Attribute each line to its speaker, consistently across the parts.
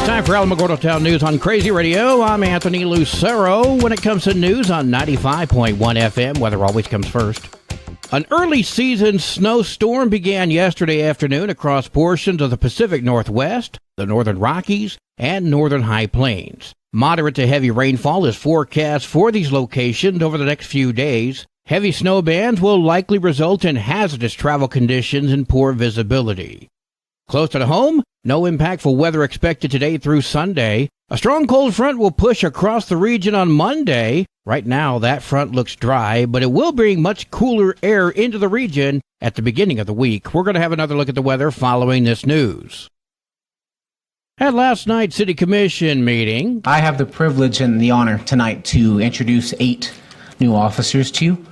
Speaker 1: Time for Alamogordo Town News on Crazy Radio. I'm Anthony Lucero. When it comes to news on 95.1 FM, weather always comes first. An early season snowstorm began yesterday afternoon across portions of the Pacific Northwest, the Northern Rockies, and Northern High Plains. Moderate to heavy rainfall is forecast for these locations over the next few days. Heavy snow bands will likely result in hazardous travel conditions and poor visibility. Close to home, no impactful weather expected today through Sunday. A strong cold front will push across the region on Monday. Right now, that front looks dry, but it will bring much cooler air into the region at the beginning of the week. We're going to have another look at the weather following this news. At last night's City Commission meeting,
Speaker 2: I have the privilege and the honor tonight to introduce 8 new officers to you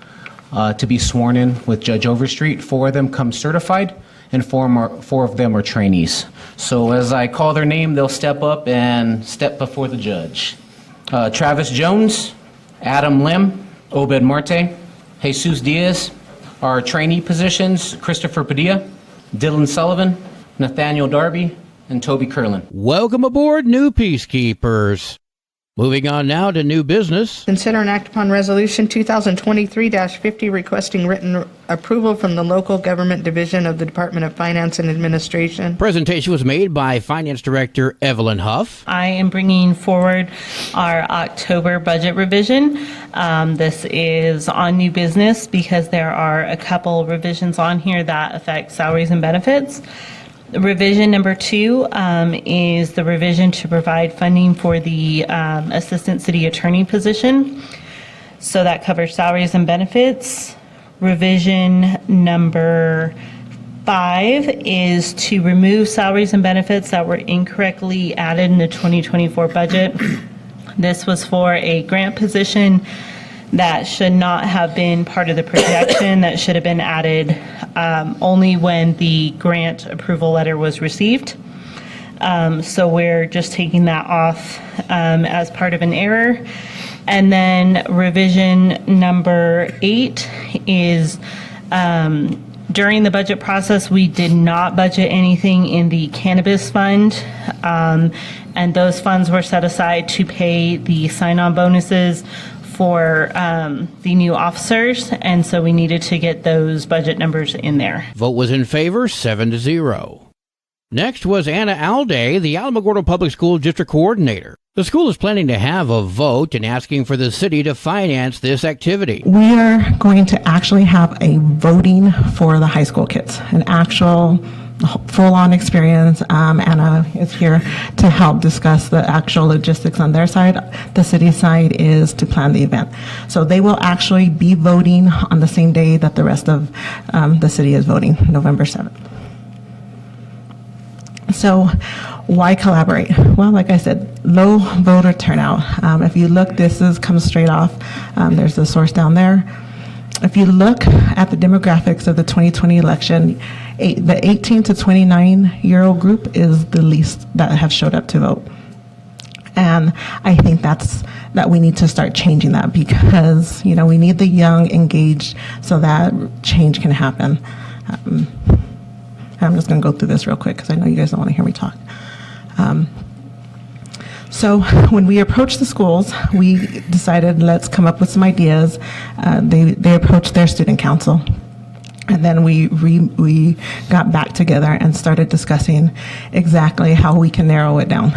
Speaker 2: to be sworn in with Judge Overstreet. 4 of them come certified, and 4 of them are trainees. So as I call their name, they'll step up and step before the judge. Travis Jones, Adam Lim, Obed Marte, Jesus Diaz. Our trainee positions, Christopher Padilla, Dylan Sullivan, Nathaniel Darby, and Toby Curlin.
Speaker 1: Welcome aboard, new peacekeepers. Moving on now to new business.
Speaker 3: Consider and act upon Resolution 2023-50 requesting written approval from the Local Government Division of the Department of Finance and Administration.
Speaker 1: Presentation was made by Finance Director Evelyn Huff.
Speaker 4: I am bringing forward our October budget revision. This is on new business because there are a couple revisions on here that affect salaries and benefits. Revision number 2 is the revision to provide funding for the Assistant City Attorney position. So that covers salaries and benefits. Revision number 5 is to remove salaries and benefits that were incorrectly added in the 2024 budget. This was for a grant position that should not have been part of the projection, that should have been added only when the grant approval letter was received. So we're just taking that off as part of an error. And then revision number 8 is during the budget process, we did not budget anything in the cannabis fund. And those funds were set aside to pay the sign-on bonuses for the new officers, and so we needed to get those budget numbers in there.
Speaker 1: Vote was in favor, 7-0. Next was Anna Alday, the Alamogordo Public School District Coordinator. The school is planning to have a vote and asking for the city to finance this activity.
Speaker 5: We are going to actually have a voting for the high school kids, an actual full-on experience. Anna is here to help discuss the actual logistics on their side. The city side is to plan the event. So they will actually be voting on the same day that the rest of the city is voting, November 7th. So why collaborate? Well, like I said, low voter turnout. If you look, comes straight off. There's the source down there. If you look at the demographics of the 2020 election, the 18 to 29-year-old group is the least that have showed up to vote. And I think that we need to start changing that because, we need the young engaged so that change can happen. I'm just going to go through this real quick because I know you guys don't want to hear me talk. So when we approached the schools, we decided let's come up with some ideas. They approached their student council. And then we got back together and started discussing exactly how we can narrow it down.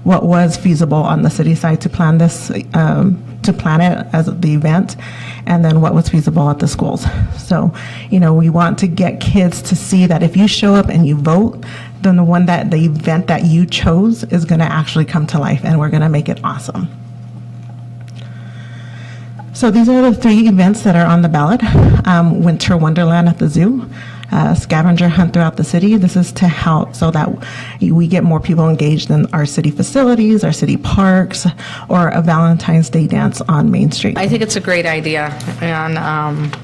Speaker 5: What was feasible on the city side to plan this, to plan it as the event, and then what was feasible at the schools. So, we want to get kids to see that if you show up and you vote, then the event that you chose is going to actually come to life, and we're going to make it awesome. So these are the 3 events that are on the ballot. Winter Wonderland at the zoo, scavenger hunt throughout the city. This is to help so that we get more people engaged in our city facilities, our city parks, or a Valentine's Day dance on Main Street.
Speaker 3: I think it's a great idea, and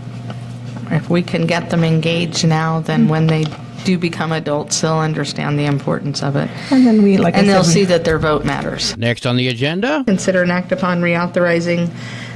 Speaker 3: if we can get them engaged now, then when they do become adults, they'll understand the importance of it.
Speaker 5: And then
Speaker 3: they'll see that their vote matters.
Speaker 1: Next on the agenda,
Speaker 3: consider and act upon reauthorizing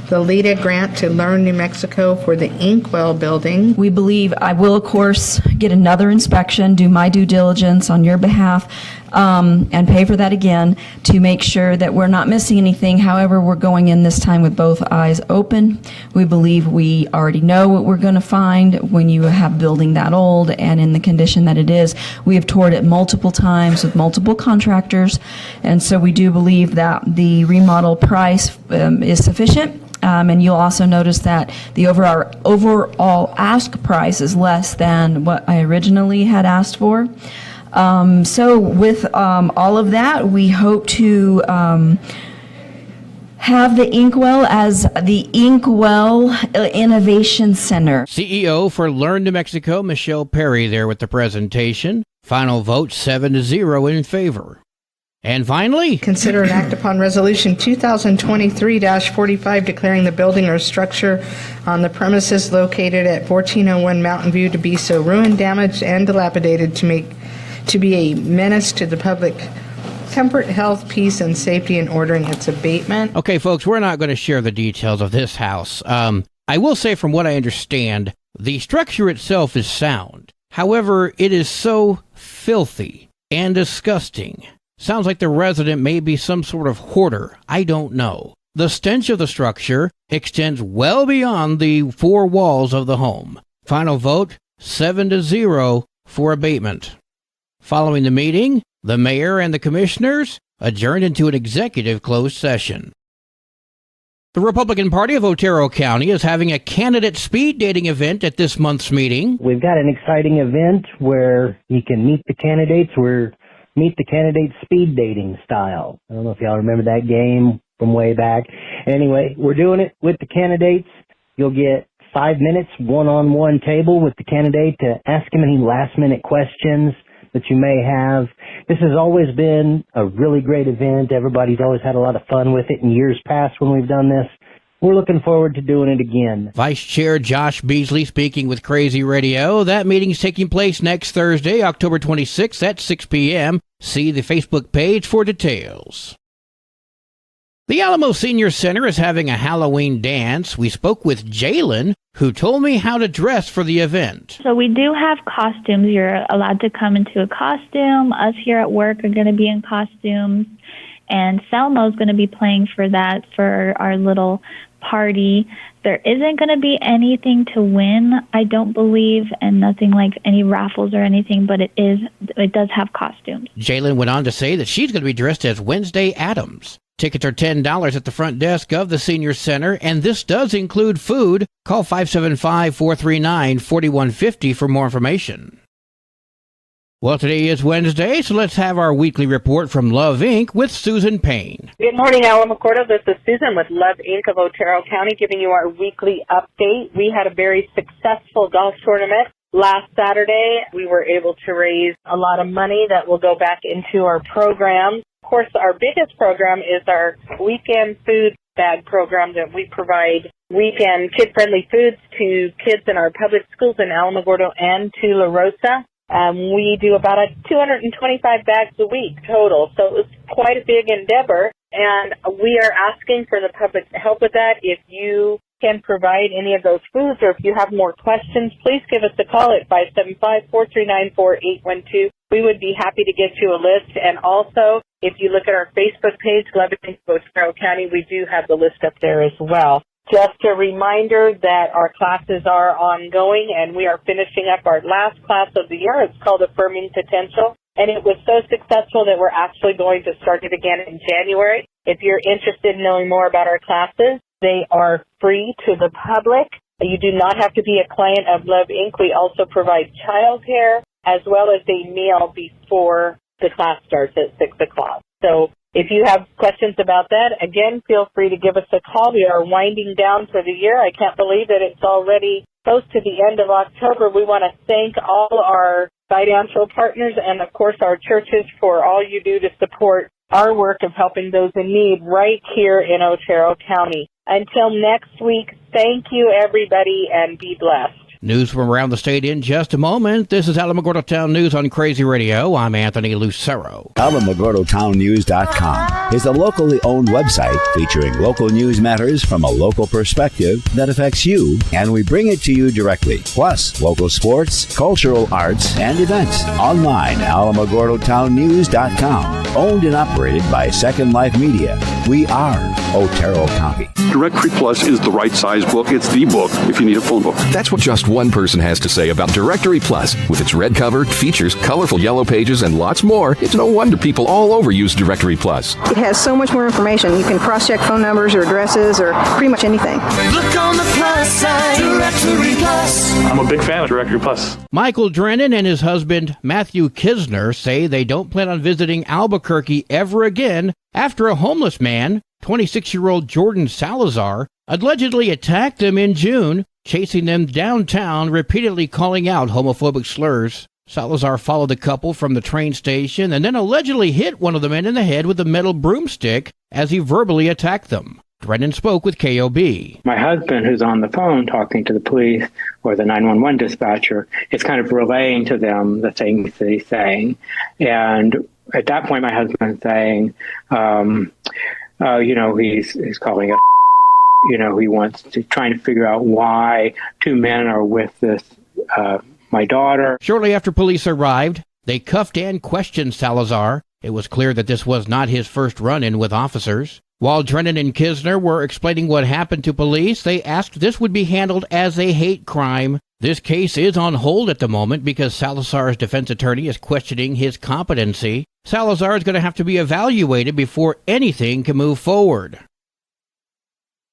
Speaker 3: the LEDA grant to Learn New Mexico for the Inkwell building.
Speaker 6: We believe I will, of course, get another inspection, do my due diligence on your behalf, and pay for that again to make sure that we're not missing anything. However, we're going in this time with both eyes open. We believe we already know what we're going to find when you have building that old and in the condition that it is. We have toured it multiple times with multiple contractors, and so we do believe that the remodel price is sufficient. And you'll also notice that the overall ask price is less than what I originally had asked for. So with all of that, we hope to have the Inkwell as the Inkwell Innovation Center.
Speaker 1: CEO for Learn New Mexico, Michelle Perry, there with the presentation. Final vote 7-0 in favor. And finally,
Speaker 3: Consider and act upon Resolution 2023-45 declaring the building or structure on the premises located at 1401 Mountain View to be so ruined, damaged, and dilapidated to be a menace to the public comfort, health, peace, and safety, and ordering its abatement.
Speaker 1: okay, folks, we're not going to share the details of this house. I will say, from what I understand, the structure itself is sound. However, it is so filthy and disgusting. Sounds like the resident may be some sort of hoarder. I don't know. The stench of the structure extends well beyond the four walls of the home. Final vote 7-0 for abatement. Following the meeting, the mayor and the commissioners adjourned into an executive closed session. The Republican Party of Otero County is having a candidate speed dating event at this month's meeting.
Speaker 7: We've got an exciting event where you can meet the candidates. Meet the candidates speed dating style. I don't know if y'all remember that game from way back. Anyway, we're doing it with the candidates. You'll get 5 minutes one-on-one table with the candidate to ask him any last-minute questions that you may have. This has always been a really great event. Everybody's always had a lot of fun with it in years past when we've done this. We're looking forward to doing it again.
Speaker 1: Vice Chair Josh Beasley speaking with Crazy Radio. That meeting is taking place next Thursday, October 26th at 6 p.m. See the Facebook page for details. The Alamo Senior Center is having a Halloween dance. We spoke with Jalen, who told me how to dress for the event.
Speaker 8: So we do have costumes. You're allowed to come into a costume. Us here at work are going to be in costumes. And Selma's going to be playing for that for our little party. There isn't going to be anything to win, I don't believe, and nothing like any raffles or anything, but it does have costumes.
Speaker 1: Jalen went on to say that she's going to be dressed as Wednesday Addams. Tickets are $10 at the front desk of the Senior Center, and this does include food. Call 575-439-4150 for more information. Well, today is Wednesday, so let's have our weekly report from Love Inc. with Susan Payne.
Speaker 9: Good morning, Alamogordo. This is Susan with Love Inc. of Otero County giving you our weekly update. We had a very successful golf tournament last Saturday. We were able to raise a lot of money that will go back into our program. Of course, our biggest program is our weekend food bag program that we provide weekend kid-friendly foods to kids in our public schools in Alamogordo and to La Rosa. We do about 225 bags a week total, so it was quite a big endeavor, and we are asking for the public's help with that. If you can provide any of those foods or if you have more questions, please give us a call at 575-439-4812. We would be happy to get you a list, and also, if you look at our Facebook page, Love Inc. of Otero County, we do have the list up there as well. Just a reminder that our classes are ongoing, and we are finishing up our last class of the year. It's called Affirming Potential, and it was so successful that we're actually going to start it again in January. If you're interested in knowing more about our classes, they are free to the public. You do not have to be a client of Love Inc. We also provide childcare as well as a meal before the class starts at 6 o'clock. So if you have questions about that, again, feel free to give us a call. We are winding down for the year. I can't believe that it's already close to the end of October. We want to thank all our financial partners and, of course, our churches for all you do to support our work of helping those in need right here in Otero County. Until next week, thank you, everybody, and be blessed.
Speaker 1: News from around the state in just a moment. This is Alamogordo Town News on Crazy Radio. I'm Anthony Lucero.
Speaker 10: AlamogordoTownNews.com is a locally owned website featuring local news matters from a local perspective that affects you, and we bring it to you directly. Plus, local sports, cultural arts, and events. Online, AlamogordoTownNews.com. Owned and operated by Second Life Media. We are Otero County.
Speaker 11: Directory Plus is the right size book. It's the book if you need a phone book.
Speaker 12: That's what just one person has to say about Directory Plus. With its red cover, features, colorful yellow pages, and lots more, it's no wonder people all over use Directory Plus.
Speaker 13: It has so much more information. You can cross-check phone numbers or addresses or pretty much anything.
Speaker 14: Look on the plus side, Directory Plus.
Speaker 15: I'm a big fan of Directory Plus.
Speaker 1: Michael Drennan and his husband, Matthew Kisner, say they don't plan on visiting Albuquerque ever again after a homeless man, 26-year-old Jordan Salazar, allegedly attacked them in June, chasing them downtown, repeatedly calling out homophobic slurs. Salazar followed the couple from the train station and then allegedly hit one of the men in the head with a metal broomstick as he verbally attacked them. Drennan spoke with KOB.
Speaker 16: My husband, who's on the phone talking to the police or the 911 dispatcher, is kind of relaying to them the things that he's saying. And at that point, my husband's saying, he's calling it, he wants to trying to figure out why two men are with this, my daughter.
Speaker 1: Shortly after police arrived, they cuffed and questioned Salazar. It was clear that this was not his first run-in with officers. While Drennan and Kisner were explaining what happened to police, they asked this would be handled as a hate crime. This case is on hold at the moment because Salazar's defense attorney is questioning his competency. Salazar is going to have to be evaluated before anything can move forward.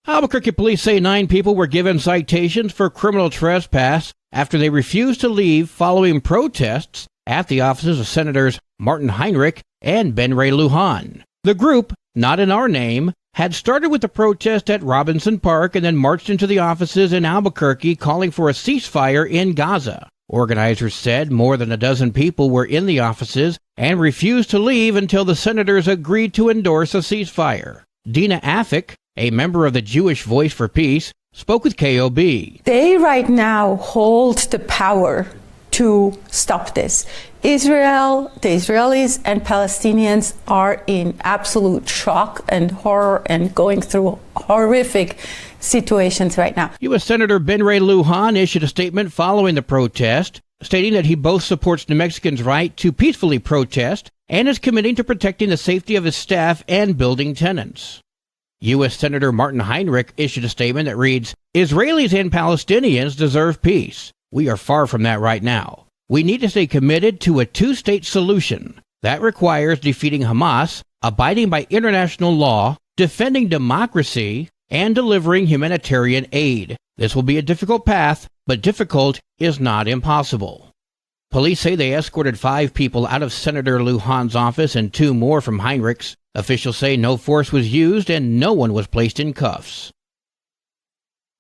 Speaker 1: Albuquerque police say 9 people were given citations for criminal trespass after they refused to leave following protests at the offices of Senators Martin Heinrich and Ben Ray Lujan. The group, not in our name, had started with the protest at Robinson Park and then marched into the offices in Albuquerque calling for a ceasefire in Gaza. Organizers said more than a dozen people were in the offices and refused to leave until the senators agreed to endorse a ceasefire. Dina Afik, a member of the Jewish Voice for Peace, spoke with KOB.
Speaker 17: They right now hold the power to stop this. Israel, the Israelis and Palestinians are in absolute shock and horror and going through horrific situations right now.
Speaker 1: U.S. Senator Ben Ray Lujan issued a statement following the protest, stating that he both supports New Mexicans' right to peacefully protest and is committing to protecting the safety of his staff and building tenants. U.S. Senator Martin Heinrich issued a statement that reads, Israelis and Palestinians deserve peace. We are far from that right now. We need to stay committed to a two-state solution. That requires defeating Hamas, abiding by international law, defending democracy, and delivering humanitarian aid. This will be a difficult path, but difficult is not impossible. Police say they escorted 5 people out of Senator Lujan's office and 2 more from Heinrich's. Officials say no force was used and no one was placed in cuffs.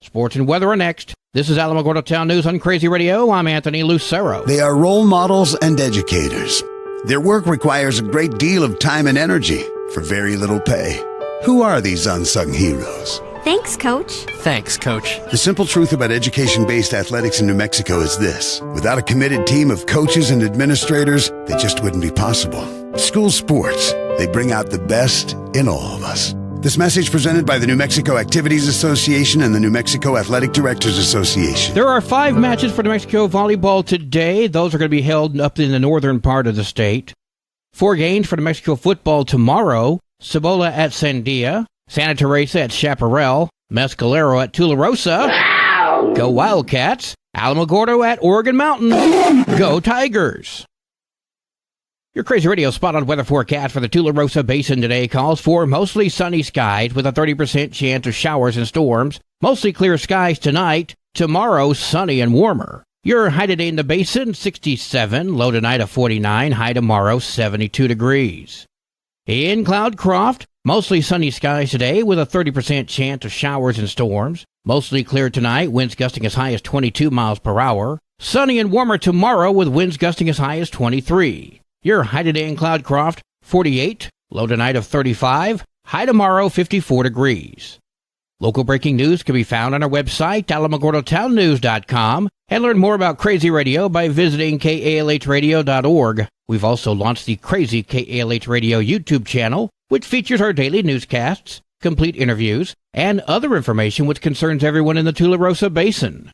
Speaker 1: Sports and weather are next. This is Alamogordo Town News on Crazy Radio. I'm Anthony Lucero.
Speaker 18: They are role models and educators. Their work requires a great deal of time and energy for very little pay. Who are these unsung heroes?
Speaker 19: Thanks, Coach.
Speaker 20: Thanks, Coach.
Speaker 18: The simple truth about education-based athletics in New Mexico is this. Without a committed team of coaches and administrators, they just wouldn't be possible. School sports, they bring out the best in all of us. This message presented by the New Mexico Activities Association and the New Mexico Athletic Directors Association.
Speaker 1: There are 5 matches for New Mexico volleyball today. Those are going to be held up in the northern part of the state. 4 games for New Mexico football tomorrow. Cibola at Sandia, Santa Teresa at Chaparral, Mescalero at Tularosa. Ow! Go Wildcats. Alamogordo at Oregon Mountain. Go Tigers. Your Crazy Radio spot on weather forecast for the Tularosa Basin today calls for mostly sunny skies with a 30% chance of showers and storms. Mostly clear skies tonight. Tomorrow, sunny and warmer. Your high today in the basin, 67. Low tonight of 49. High tomorrow, 72 degrees. In Cloudcroft, mostly sunny skies today with a 30% chance of showers and storms. Mostly clear tonight, winds gusting as high as 22 miles per hour. Sunny and warmer tomorrow with winds gusting as high as 23. Your high today in Cloudcroft, 48. Low tonight of 35. High tomorrow, 54 degrees. Local breaking news can be found on our website, alamogordotownnews.com, and learn more about Crazy Radio by visiting kalhradio.org. We've also launched the Crazy KALH Radio YouTube channel, which features our daily newscasts, complete interviews, and other information which concerns everyone in the Tularosa Basin.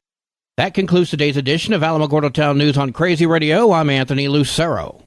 Speaker 1: That concludes today's edition of Alamogordo Town News on Crazy Radio. I'm Anthony Lucero.